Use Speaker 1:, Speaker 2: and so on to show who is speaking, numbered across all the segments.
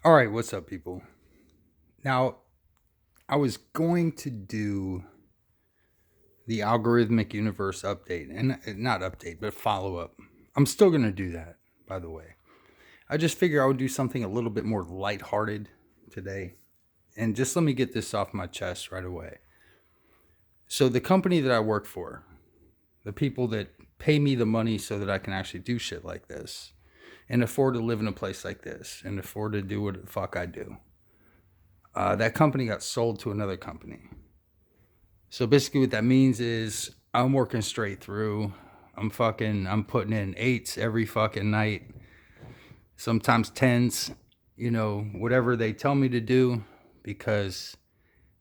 Speaker 1: All right, what's up, people? Now, I was going to do the algorithmic universe update, and not update, but follow up. I'm still going to do that, by the way. I just figure I would do something a little bit more lighthearted today. And just let me get this off my chest right away. So, the company that I work for, the people that pay me the money so that I can actually do shit like this and afford to live in a place like this and afford to do what the fuck I do. That company got sold to another company. So basically, what that means is I'm working straight through. I'm putting in eights every fucking night, sometimes tens, whatever they tell me to do, because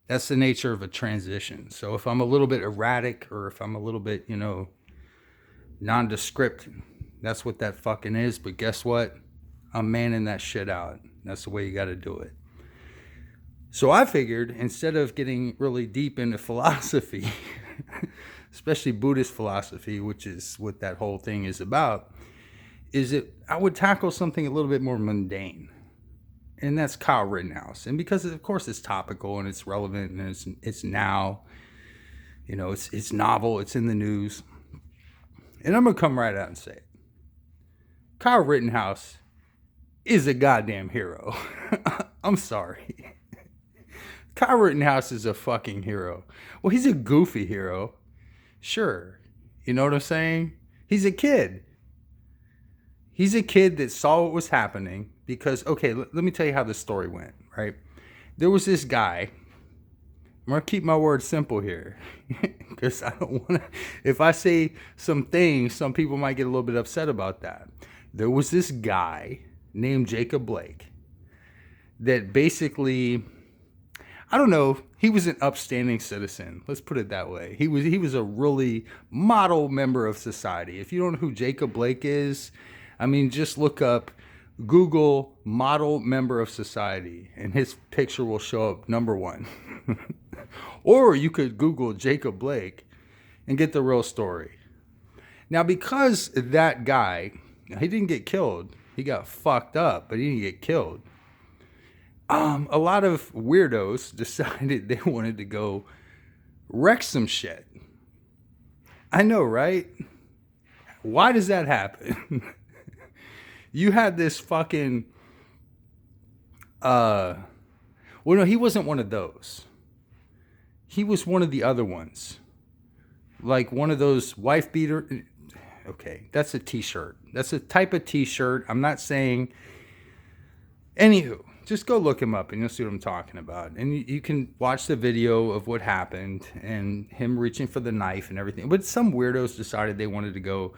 Speaker 1: that's the nature of a transition. So if I'm a little bit erratic or if I'm a little bit, nondescript, that's what that fucking is. But guess what? I'm manning that shit out. That's the way you got to do it. So I figured instead of getting really deep into philosophy, especially Buddhist philosophy, which is what that whole thing is about, I would tackle something a little bit more mundane. And that's Kyle Rittenhouse. And because of course it's topical and it's relevant and it's now, it's novel, it's in the news. And I'm gonna come right out and say it. Kyle Rittenhouse is a goddamn hero. I'm sorry. Kyle Rittenhouse is a fucking hero. Well, he's a goofy hero. Sure. You know what I'm saying? He's a kid. He's a kid that saw what was happening because, okay, let me tell you how the story went, right? There was this guy. I'm going to keep my words simple here because I don't want to. If I say some things, some people might get a little bit upset about that. There was this guy named Jacob Blake that basically, I don't know, he was an upstanding citizen. Let's put it that way. He was a really model member of society. If you don't know who Jacob Blake is, I mean, just look up Google model member of society and his picture will show up number one. Or you could Google Jacob Blake and get the real story. Now, because that guy, he didn't get killed. He got fucked up, but he didn't get killed. A lot of weirdos decided they wanted to go wreck some shit. I know, right? Why does that happen? You had this fucking, well, no, he wasn't one of those. He was one of the other ones. Like one of those wife beater. Okay, that's a t-shirt. That's a type of t-shirt. I'm not saying, anywho. Just go look him up and you'll see what I'm talking about. And you can watch the video of what happened and him reaching for the knife and everything. But some weirdos decided they wanted to go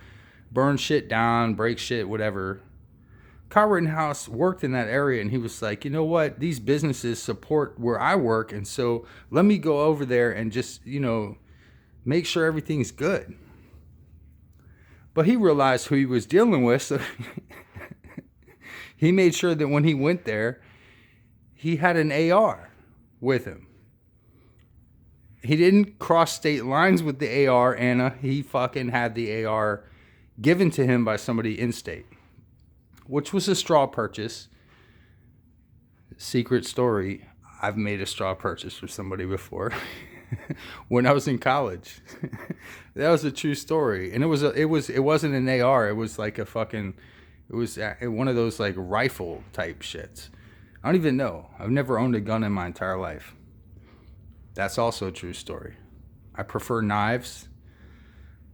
Speaker 1: burn shit down, break shit, whatever. Kyle Rittenhouse worked in that area and he was like, you know what? These businesses support where I work. And so let me go over there and just, make sure everything's good. But he realized who he was dealing with. So he made sure that when he went there, he had an AR with him. He didn't cross state lines with the AR, Anna. He fucking had the AR given to him by somebody in state, which was a straw purchase. Secret story, I've made a straw purchase for somebody before when I was in college. That was a true story. And it wasn't an AR. It was like it was one of those like rifle type shits. I don't even know. I've never owned a gun in my entire life. That's also a true story. I prefer knives.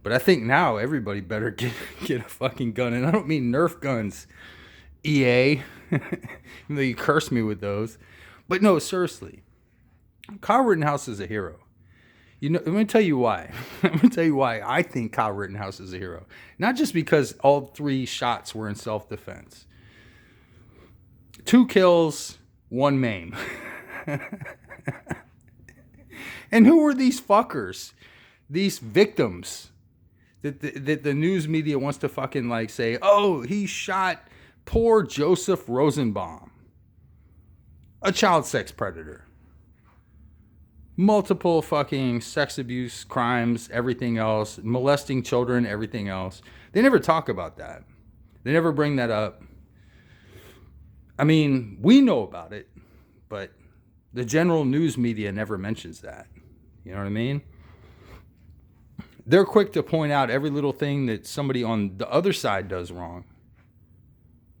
Speaker 1: But I think now everybody better get a fucking gun. And I don't mean Nerf guns, EA. Even though you curse me with those. But no, seriously. Kyle Rittenhouse is a hero. Let me tell you why. I'm going to tell you why I think Kyle Rittenhouse is a hero. Not just because all 3 shots were in self-defense. 2 kills, 1 maim. And who are these fuckers? These victims that the news media wants to fucking like say, oh, he shot poor Joseph Rosenbaum. A child sex predator. Multiple fucking sex abuse crimes, everything else. Molesting children, everything else. They never talk about that. They never bring that up. I mean, we know about it, but the general news media never mentions that. You know what I mean? They're quick to point out every little thing that somebody on the other side does wrong,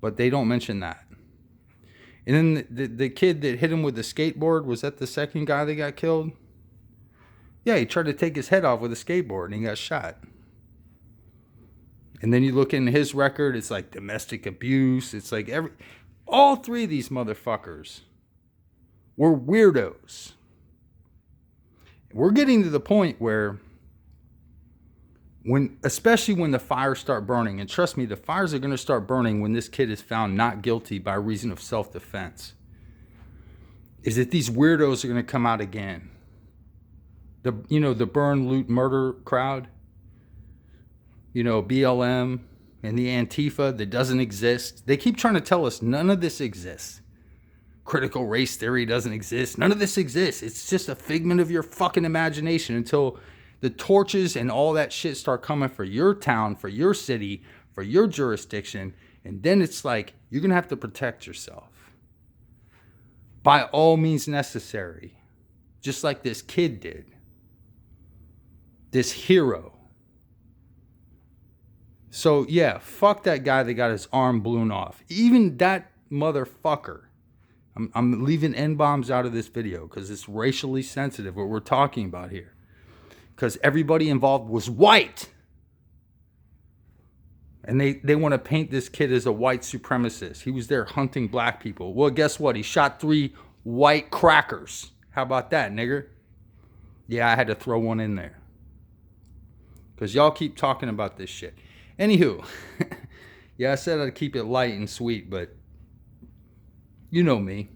Speaker 1: but they don't mention that. And then the kid that hit him with the skateboard, was that the second guy that got killed? Yeah, he tried to take his head off with a skateboard and he got shot. And then you look in his record, it's like domestic abuse. It's like all three of these motherfuckers were weirdos. We're getting to the point where especially when the fires start burning, and trust me, the fires are going to start burning when this kid is found not guilty by reason of self-defense, is that these weirdos are going to come out again. The burn, loot, murder crowd, BLM and the Antifa that doesn't exist. They keep trying to tell us none of this exists. Critical race theory doesn't exist. None of this exists. It's just a figment of your fucking imagination until the torches and all that shit start coming for your town, for your city, for your jurisdiction. And then it's like, you're going to have to protect yourself by all means necessary. Just like this kid did. This hero. So yeah, fuck that guy that got his arm blown off. Even that motherfucker. I'm leaving N-bombs out of this video because it's racially sensitive what we're talking about here. Because everybody involved was white. And they want to paint this kid as a white supremacist. He was there hunting black people. Well, guess what? He shot 3 white crackers. How about that, nigger? Yeah, I had to throw one in there. Because y'all keep talking about this shit. Anywho, yeah, I said I'd keep it light and sweet, but you know me.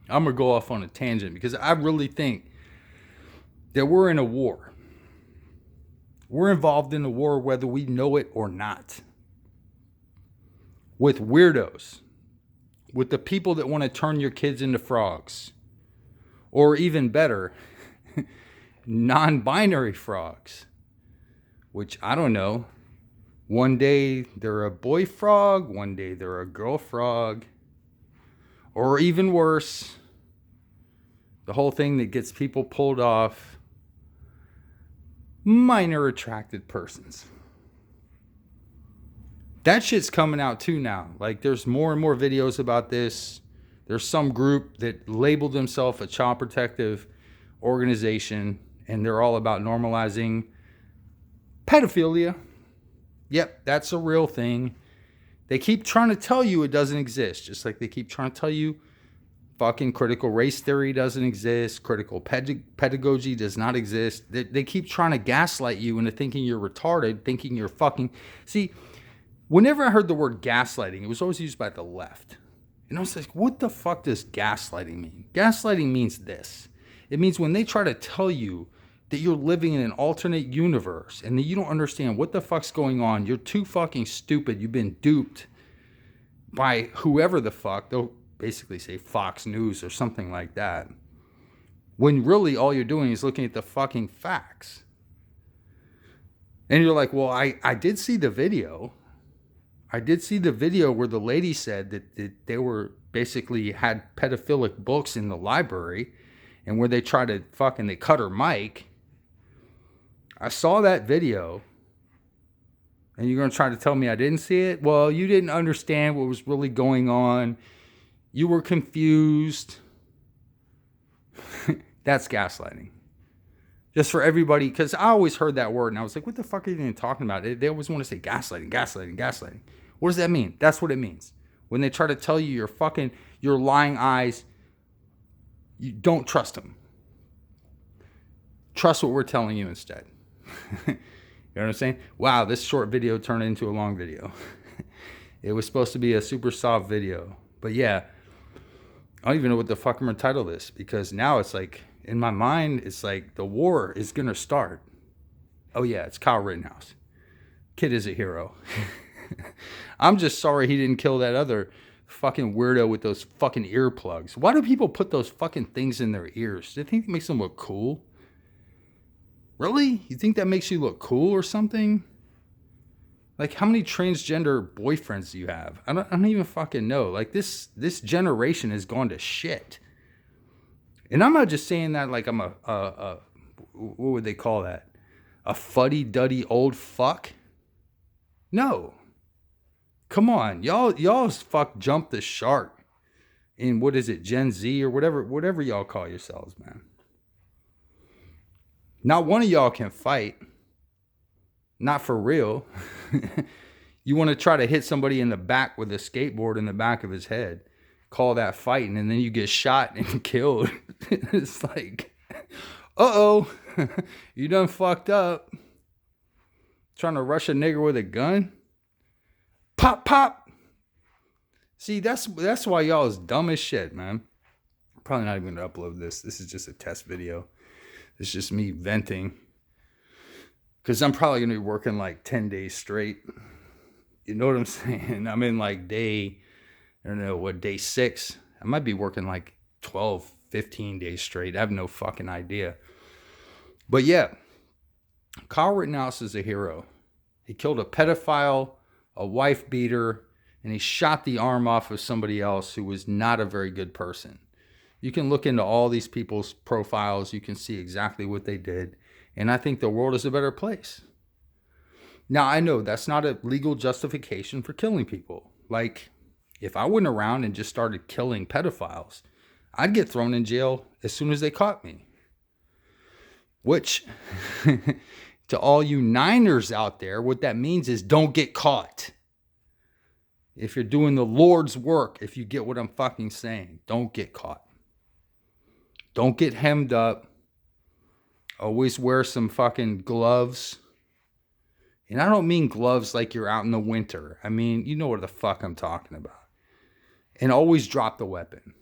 Speaker 1: I'm going to go off on a tangent because I really think that we're in a war. We're involved in a war whether we know it or not. With weirdos. With the people that want to turn your kids into frogs. Or even better, non-binary frogs. Which, I don't know. One day they're a boy frog. One day they're a girl frog. Or even worse, the whole thing that gets people pulled off, minor attracted persons. That shit's coming out too now. Like, there's more and more videos about this. There's some group that labeled themselves a child protective organization, and they're all about normalizing pedophilia. Yep, that's a real thing. They keep trying to tell you it doesn't exist, just like they keep trying to tell you fucking critical race theory doesn't exist, critical pedagogy does not exist. They keep trying to gaslight you into thinking you're retarded, thinking you're fucking... See, whenever I heard the word gaslighting, it was always used by the left. And I was like, what the fuck does gaslighting mean? Gaslighting means this. It means when they try to tell you that you're living in an alternate universe and that you don't understand what the fuck's going on, you're too fucking stupid, you've been duped by whoever the fuck, they'll basically say Fox News or something like that, when really all you're doing is looking at the fucking facts. And you're like, well, I did see the video. I did see the video where the lady said that they were basically had pedophilic books in the library and where they tried to they cut her mic. I saw that video, and you're going to try to tell me I didn't see it? Well, you didn't understand what was really going on. You were confused. That's gaslighting. Just for everybody, because I always heard that word, and I was like, what the fuck are you even talking about? They always want to say gaslighting, gaslighting, gaslighting. What does that mean? That's what it means. When they try to tell you your lying eyes, you don't trust them. Trust what we're telling you instead. You know what I'm saying? Wow, this short video turned into a long video. It was supposed to be a super soft video. But yeah, I don't even know what the fuck I'm going to title this, because now it's like, in my mind, it's like the war is going to start. Oh yeah, it's Kyle Rittenhouse. Kid is a hero. I'm just sorry he didn't kill that other fucking weirdo with those fucking earplugs. Why do people put those fucking things in their ears? Do they think it makes them look cool? Really? You think that makes you look cool or something? Like, how many transgender boyfriends do you have? I don't even fucking know. Like, this generation has gone to shit. And I'm not just saying that like I'm a what would they call that? A fuddy-duddy old fuck? No. Come on. Y'all fuck jumped the shark in, what is it, Gen Z or whatever y'all call yourselves, man. Not one of y'all can fight. Not for real. You want to try to hit somebody in the back with a skateboard in the back of his head. Call that fighting, and then you get shot and killed. It's like, uh-oh, you done fucked up. Trying to rush a nigger with a gun? Pop, pop. See, that's why y'all is dumb as shit, man. I'm probably not even going to upload this. This is just a test video. It's just me venting. Because I'm probably going to be working like 10 days straight. You know what I'm saying? I'm in like day 6. I might be working like 12, 15 days straight. I have no fucking idea. But yeah, Kyle Rittenhouse is a hero. He killed a pedophile, a wife beater, and he shot the arm off of somebody else who was not a very good person. You can look into all these people's profiles. You can see exactly what they did. And I think the world is a better place. Now, I know that's not a legal justification for killing people. Like, if I went around and just started killing pedophiles, I'd get thrown in jail as soon as they caught me. Which, to all you Niners out there, what that means is don't get caught. If you're doing the Lord's work, if you get what I'm fucking saying, don't get caught. Don't get hemmed up. Always wear some fucking gloves. And I don't mean gloves like you're out in the winter. I mean, you know what the fuck I'm talking about. And always drop the weapon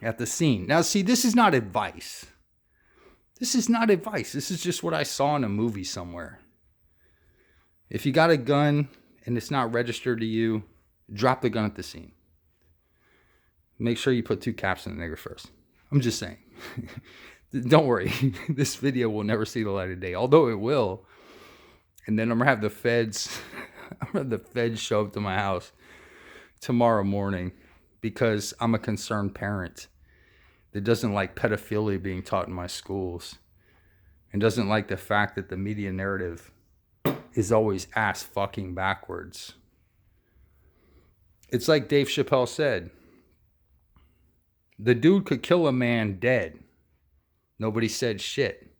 Speaker 1: at the scene. Now, see, this is not advice. This is not advice. This is just what I saw in a movie somewhere. If you got a gun and it's not registered to you, drop the gun at the scene. Make sure you put 2 caps in the nigger first. I'm just saying. Don't worry. This video will never see the light of day, although it will. And then I'm going to have the feds show up to my house tomorrow morning because I'm a concerned parent that doesn't like pedophilia being taught in my schools and doesn't like the fact that the media narrative is always ass fucking backwards. It's like Dave Chappelle said, the dude could kill a man dead. Nobody said shit.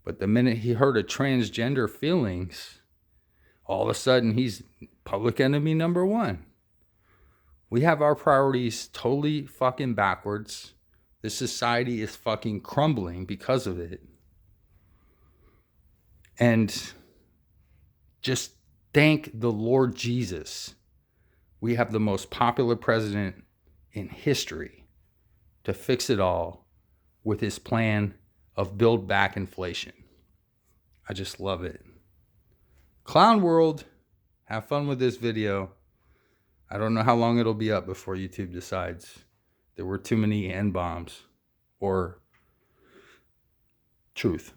Speaker 1: But the minute he heard of transgender feelings, all of a sudden he's public enemy number 1. We have our priorities totally fucking backwards. This society is fucking crumbling because of it. And just thank the Lord Jesus. We have the most popular president in history to fix it all with his plan of build back inflation. I just love it. Clown world, have fun with this video. I don't know how long it'll be up before YouTube decides there were too many N-bombs or truth.